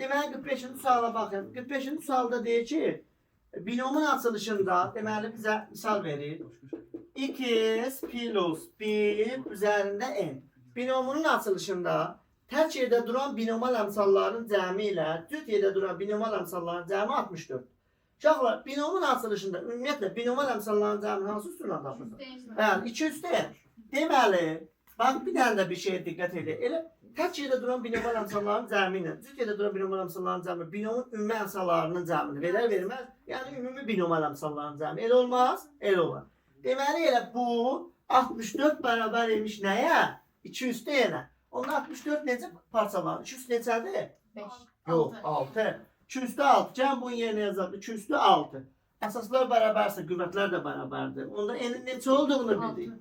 deməli 45-ci suala baxın. 45-ci sualda deyir ki, binomun açılışında deməli bizə misal verir. X plus 1 üzərində n. Binomunun açılışında tək yerdə duran binomal əmsalların cəmi ilə cüt yerdə duran binomal əmsalların cəmi 64. Uşaqlar, binomun açılışında ümumiyyətlə binomal əmsalların cəmi hansı üstündən tapılır? Bəli, 2 üstə. Deməli, bax bir dənə də bir şeyə diqqət edin. Elə tək yerdə duran binomal əmsalların cəmi ilə cüt yerdə duran binomal əmsalların cəmi binomun ümumi əmsallarının cəmini verər, verməz? Yəni ümumi binomal əmsalların cəmi. Elə olmaz? Elə olar. Deməli elə bu 64 bərabər imiş nəyə? 2 üstə yenə. Onda 64 necə parçalanır? 2 üstə neçədir? 5. Yox, 6. 2 üstə 6. Cəm bunun yerinə yazaq. 2 üstə 6. Əsaslar bərabərsə, qüvvətlər də bərabərdir. Onda n-in neçə olduğunu bildik.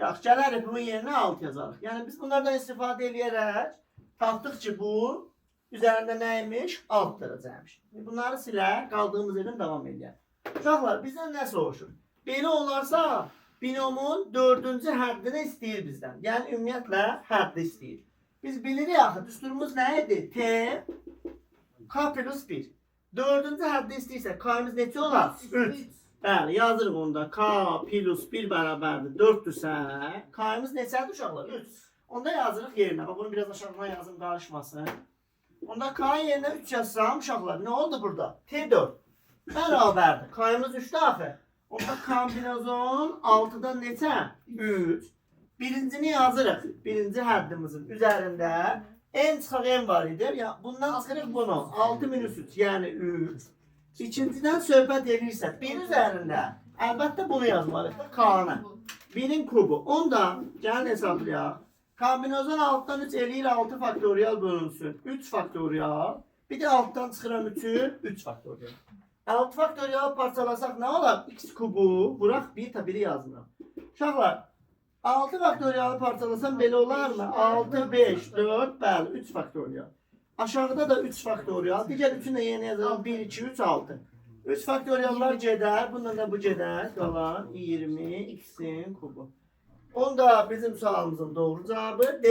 Yaxşı, gələrək bunun yerinə 6 yazarıq. Yəni biz bunlardan istifadə edərək tapdıq ki, bu üzərində nəymiş? 6 dərəcəymiş. Bunları silər, qaldığımız yerdən davam edək. Uşaqlar, bizdən nə soruşur? Belə olarsa, binomun 4-cü həddini istəyir bizdən. Yəni, ümumiyyətlə, həddi istəyir. Biz bilirik axı, düsturumuz nə idi? T, K plus 1. 4-cü həddi istəyirsə, K'miz neçə olar? 3. Bəli, yazırıq onda. K plus 1 bərabərdir 4-dürsə, K'miz neçədir uşaqlar? 3. Onda yazırıq yerinə. Bunu biraz aşağıdan yazım, qarışmasın. Onda K yerinə 3 yazsam, uşaqlar, nə oldu burada? T4. Bərabərdir. K'miz 3-də axı. Onda kombinazon 6'dan neçə? 3. Birincini yazırıq. Birinci həddimizin üzərində n çıxaq n var idi. Ya, bundan çıxırıq bunu. 6 minus 3 yəni 3. İkincidən söhbət edirsək 1 üzərində əlbəttə bunu yazmalıyıq da K-nı. 1'in kubu. Onda gəlin hesablayaq. Kombinazon 6'dan 3 eləyir 6 faktorial bölünsün. 3 faktorial. Bir də 6'dan çıxıram 3'ü 3 faktorial. 6 faktorial parçalasaq nə olar? X kubu, bıraq 1 tabiri yazmıram. Uşaqlar, 6 faktorialı parçalasam belə olarmı? 6, 5, 4, bəli, 3 faktorial. Aşağıda da 3 faktorial. Digər 3'ünü də yeni yazalım. 1, 2, 3, 6. 3 faktoriallar gedər. Bundan da bu gedər. Qalan 20 x'in kubu. Onda bizim sualımızın doğru cavabı D.